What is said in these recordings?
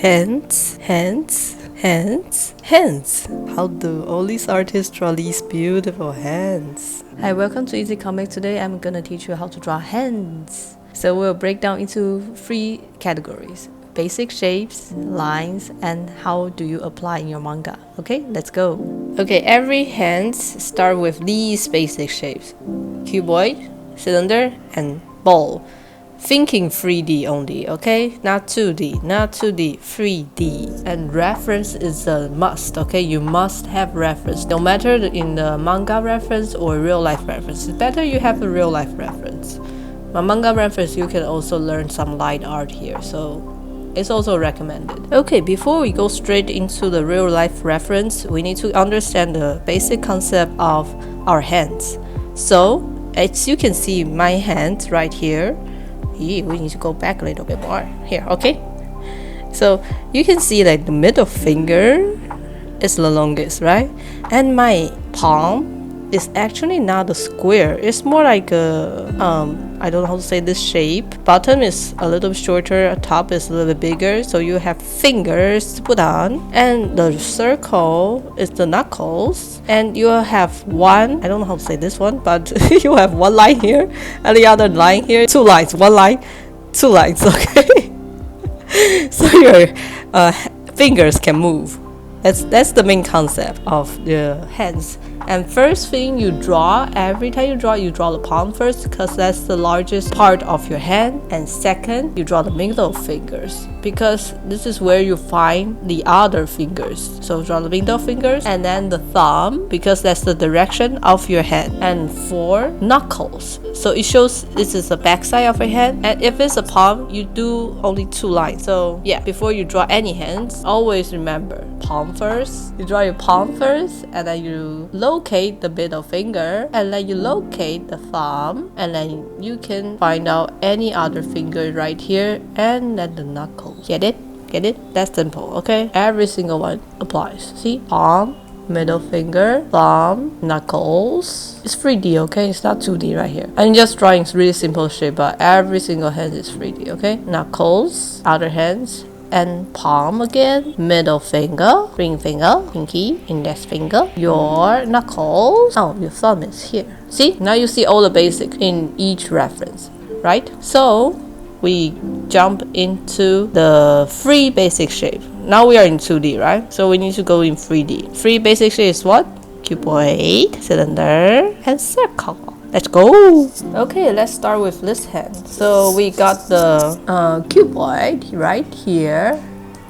Hands, hands, hands, hands. How do all these artists draw these beautiful hands? Hi, welcome to Easy Comic. Today I'm gonna teach you how to draw hands. So we'll break down into 3 categories: basic shapes, lines, and how do you apply in your manga. Okay, let's go. Okay, every hands start with these basic shapes: cuboid, cylinder, and ball. Thinking 3D only, okay? Not 2D, not 2D, 3D. And reference is a must, okay? You must have reference. No matter in the manga reference or real life reference, it's better you have a real life reference. My manga reference, you can also learn some light art here, so it's also recommended. Okay, before we go straight into the real life reference, we need to understand the basic concept of our hands. So, as you can see my hand right here, we need to go back a little bit more here, okay? So you can see that the middle finger is the longest, right? And my palm is actually not a square. It's more like a I don't know how to say this shape. Bottom is a little shorter, top is a little bigger, so you have fingers to put on, and the circle is the knuckles, and you have one, I don't know how to say this one, but you have one line here and the other line here, 2 lines, 1 line, 2 lines, okay? So your fingers can move. That's the main concept of the hands. And first thing you draw, every time you draw the palm first, because that's the largest part of your hand. And second, you draw the middle fingers, because this is where you find the other fingers. So draw the middle fingers, and then the thumb, because that's the direction of your hand. And 4 knuckles, so it shows this is the back side of your hand. And if it's a palm, you do only 2 lines. So yeah, before you draw any hands, always remember palm first. You draw your palm first, and then you locate the middle finger, and then you locate the thumb, and then you can find out any other finger right here, and then the knuckles. Get it? Get it? That's simple, okay? Every single one applies. See? Palm, middle finger, thumb, knuckles. It's 3D, okay? It's not 2D right here. I'm just drawing really simple shape, but every single hand is 3D, okay? Knuckles, other hands, and palm again, middle finger, ring finger, pinky, index finger, your knuckles. Oh, your thumb is here. See? Now you see all the basics in each reference, right? So we jump into the 3 basic shapes. Now we are in 2D, right? So we need to go in 3D. 3 basic shapes is what? Cuboid, cylinder, and circle. Let's go! Okay, let's start with this hand. So we got the cuboid right here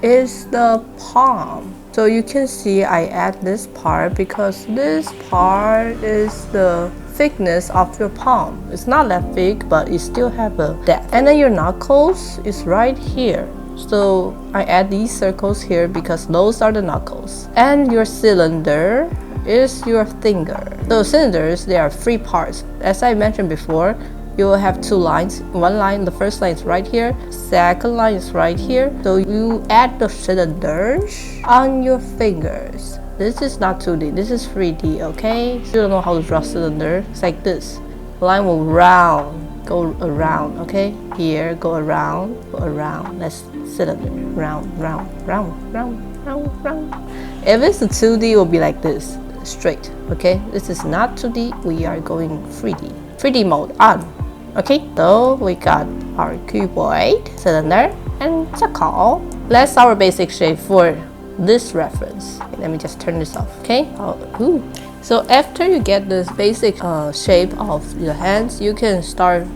is the palm. So you can see I add this part because this part is the thickness of your palm. It's not that thick, but it still have a depth. And then your knuckles is right here. So I add these circles here because those are the knuckles. And your cylinder is your finger. So cylinders, there are 3 parts. As I mentioned before, you will have 2 lines. 1 line, the first line is right here. Second line is right here. So you add the cylinders on your fingers. This is not 2D, this is 3D, okay? You don't know how to draw cylinder. It's like this. Line will go around, okay? Here, go around, That's cylinder. Round, round, round, round, round, round. If it's a 2D, it will be like this. Straight, okay? This is not 2D, we are going 3D. 3D mode on, okay? So we got our cuboid, cylinder, and circle. That's our basic shape for this reference. Let me just turn this off, okay? So after you get this basic shape of your hands, you can start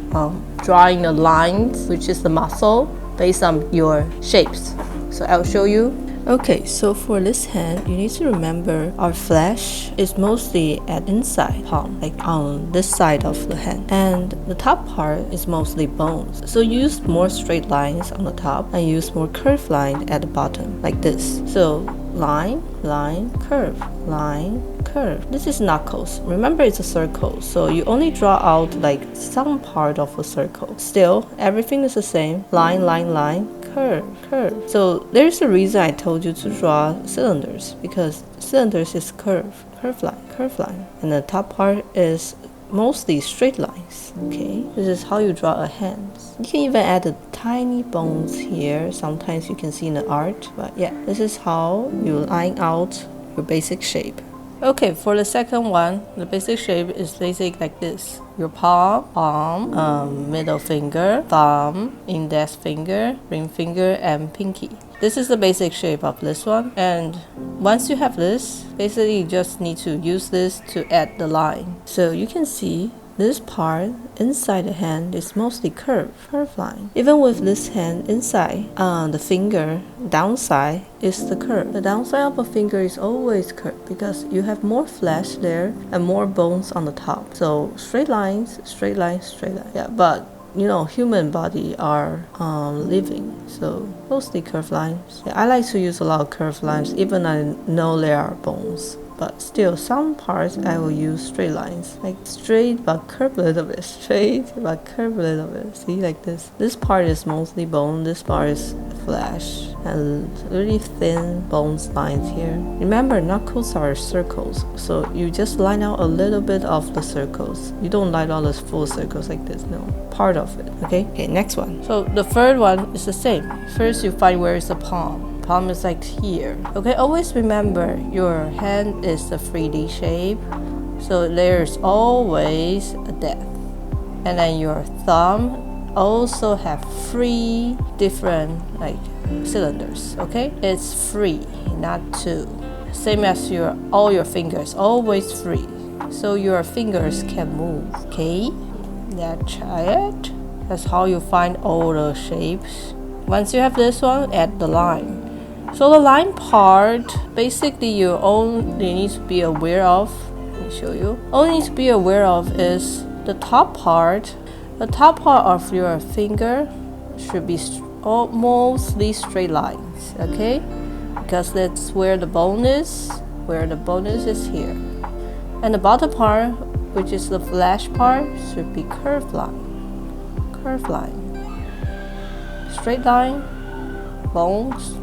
drawing the lines, which is the muscle, based on your shapes. So I'll show you. Okay, so for this hand, you need to remember our flesh is mostly at inside palm, like on this side of the hand. And the top part is mostly bones. So use more straight lines on the top and use more curved line at the bottom, like this. So line, line, curve, line, curve. This is knuckles. Remember, it's a circle, so you only draw out like some part of a circle. Still, everything is the same. Line, line, line, curve, curve. So there's a reason I told you to draw cylinders, because cylinders is curve line, and the top part is mostly straight lines. Okay, this is how you draw a hand. You can even add the tiny bones here. Sometimes you can see in the art, but yeah, this is how you line out your basic shape. Okay, for the second one, the basic shape is basic like this. Your palm, middle finger, thumb, index finger, ring finger, and pinky. This is the basic shape of this one. And once you have this, basically you just need to use this to add the line. So you can see this part inside the hand is mostly curved line. Even with this hand inside, the finger downside is the curve. The downside of a finger is always curved because you have more flesh there and more bones on the top. So straight lines, straight lines, straight lines. Yeah, but you know, human body are living, so mostly curved lines. Yeah, I like to use a lot of curved lines, even I know there are bones. But still, some parts I will use straight lines, like straight but curved a little bit, straight but curved a little bit. See, like this. This part is mostly bone, this part is flesh, and really thin bones lines here. Remember, knuckles are circles, so you just line out a little bit of the circles. You don't line out the full circles like this, no. Part of it, okay? Okay, next one. So the third one is the same. First, you find where is the palm. Palm is like here. Okay, always remember your hand is a 3D shape, so there's always a depth. And then your thumb also have 3 different like cylinders. Okay, it's 3, not 2. Same as all your fingers, always 3. So your fingers can move. Okay, that's it. That's how you find all the shapes. Once you have this one, add the line. So the line part, basically you only need to be aware of, let me show you. All you need to be aware of is the top part. The top part of your finger should be mostly straight lines, okay? Because that's where the bone is. Where the bone is here. And the bottom part, which is the flesh part, should be curved line. Curved line. Straight line, bones.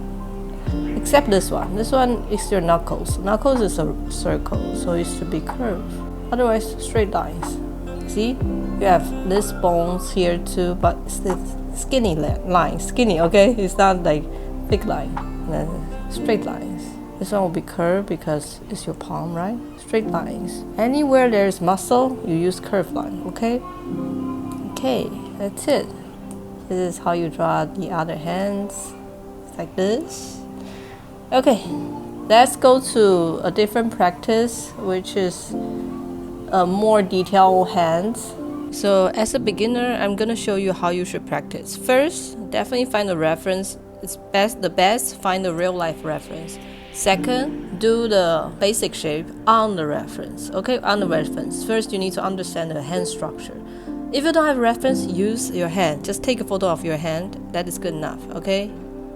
Except this one. This one is your knuckles. Knuckles is a circle, so it should be curved. Otherwise, straight lines. See? You have this bones here too, but it's the skinny line. Skinny, okay? It's not like thick line. And then straight lines. This one will be curved because it's your palm, right? Straight lines. Anywhere there's muscle, you use curved line, okay? Okay, that's it. This is how you draw the other hands. It's like this. Okay, let's go to a different practice, which is a more detailed hands. So as a beginner, I'm gonna show you how you should practice. First, definitely find a reference. It's the best, find a real life reference. Second, do the basic shape on the reference. Okay, on the reference. First, you need to understand the hand structure. If you don't have reference, use your hand. Just take a photo of your hand. That is good enough, okay?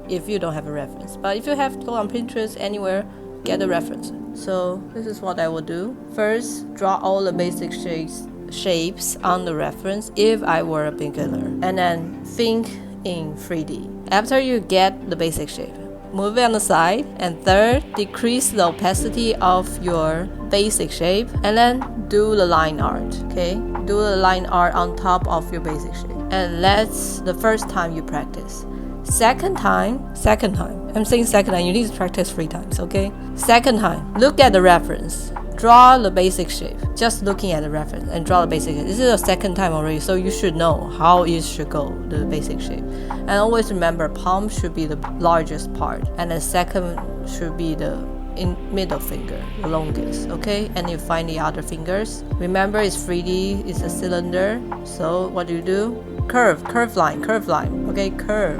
If you don't have a reference. But if you have to go on Pinterest, anywhere, get a reference. So this is what I will do. First, draw all the basic shapes on the reference if I were a beginner. And then think in 3D. After you get the basic shape, move it on the side. And third, decrease the opacity of your basic shape. And then do the line art, okay? Do the line art on top of your basic shape. And that's the first time you practice. Second time, I'm saying second time, you need to practice 3 times, okay? Second time, look at the reference. Draw the basic shape. Just looking at the reference and draw the basic shape. This is the second time already, so you should know how it should go, the basic shape. And always remember, palm should be the largest part. And the second should be the middle finger, the longest, okay? And you find the other fingers. Remember, it's 3D, it's a cylinder. So what do? Curve line, okay? Curve,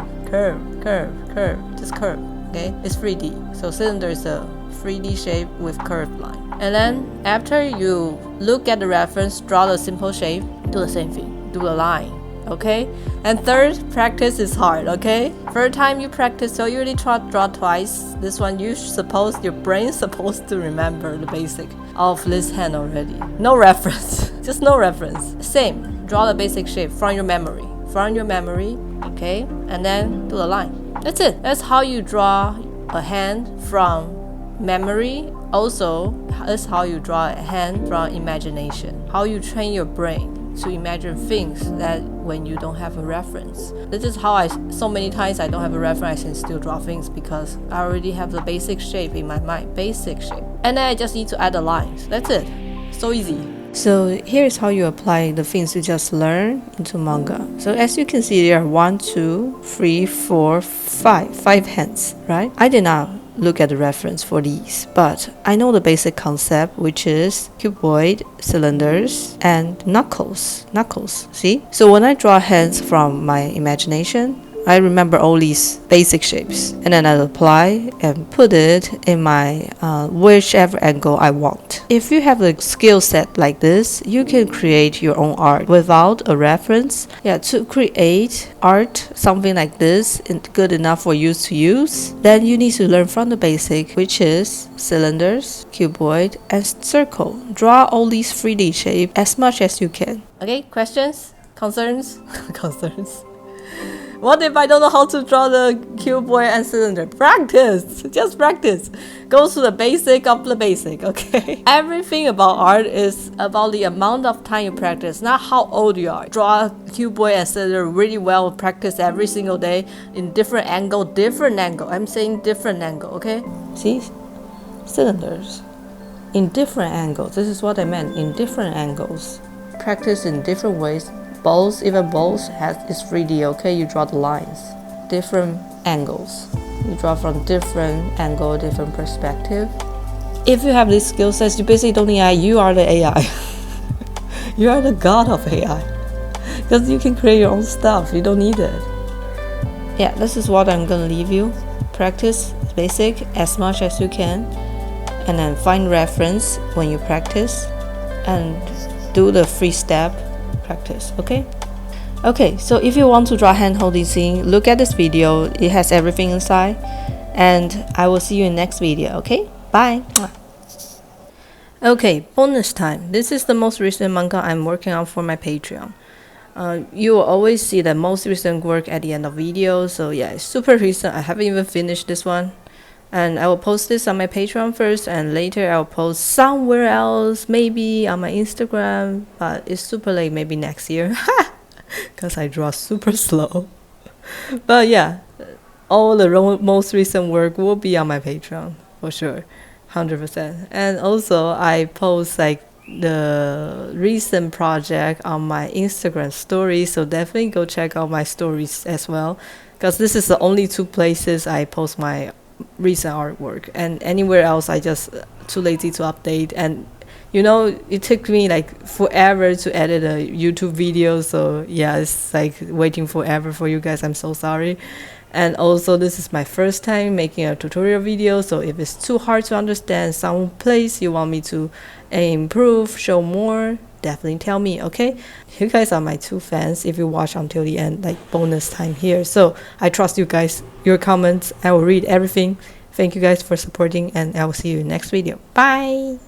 just curve, okay? It's 3D. So cylinder is a 3D shape with curved line. And then after you look at the reference, draw the simple shape, do the same thing, do the line, okay? And third, practice is hard, okay? Third time you practice, so you already draw twice. This one, your brain's supposed to remember the basic of this hand already. No reference, just no reference. Same, draw the basic shape from your memory, okay? And then do the line. That's it. That's how you draw a hand from memory. Also, is how you draw a hand from imagination. How you train your brain to imagine things that when you don't have a reference. This is how so many times I don't have a reference and still draw things because I already have the basic shape in my mind, basic shape. And then I just need to add the lines. That's it. So easy. So here's how you apply the things you just learned into manga. So as you can see, there are 1, 2, 3, 4, 5 hands, right? I did not look at the reference for these, but I know the basic concept, which is cuboid, cylinders, and knuckles. See? So when I draw hands from my imagination, I remember all these basic shapes, and then I apply and put it in my whichever angle I want. If you have a skill set like this, you can create your own art without a reference. Yeah, to create art, something like this, good enough for you to use, then you need to learn from the basic, which is cylinders, cuboid, and circle. Draw all these 3D shapes as much as you can. Okay, questions? Concerns? Concerns? What if I don't know how to draw the cuboid and cylinder? Practice! Just practice. Go to the basic of the basic, okay? Everything about art is about the amount of time you practice, not how old you are. Draw cuboid and cylinder really well, practice every single day in different angle. I'm saying different angle, okay? See? Cylinders. In different angles. This is what I meant, in different angles. Practice in different ways. Balls, even balls is 3D, okay? You draw the lines, different angles. You draw from different angle, different perspective. If you have these skill sets, you basically don't need AI. You are the AI. You are the god of AI. Because you can create your own stuff. You don't need it. Yeah, this is what I'm gonna leave you. Practice basic as much as you can. And then find reference when you practice. And do the 3-step practice, okay, so if you want to draw hand holding scene, look at this video. It has everything inside, and I will see you in next video. Okay, bye. Okay, bonus time. This is the most recent manga I'm working on for my Patreon. You will always see the most recent work at the end of videos, so yeah, it's super recent. I haven't even finished this one. And I will post this on my Patreon first, and later I'll post somewhere else, maybe on my Instagram, but it's super late, maybe next year, because I draw super slow. But yeah, all the most recent work will be on my Patreon, for sure, 100%. And also, I post like the recent project on my Instagram story, so definitely go check out my stories as well, because this is the only 2 places I post my recent artwork, and anywhere else I just too lazy to update. And you know, it took me like forever to edit a YouTube video, so yeah, it's like waiting forever for you guys. I'm so sorry. And also, this is my first time making a tutorial video, so if it's too hard to understand some place you want me to improve, show more, definitely tell me, okay? You guys are my 2 fans if you watch until the end, like bonus time here. So I trust you guys, your comments, I will read everything. Thank you guys for supporting, and I will see you in next video. Bye!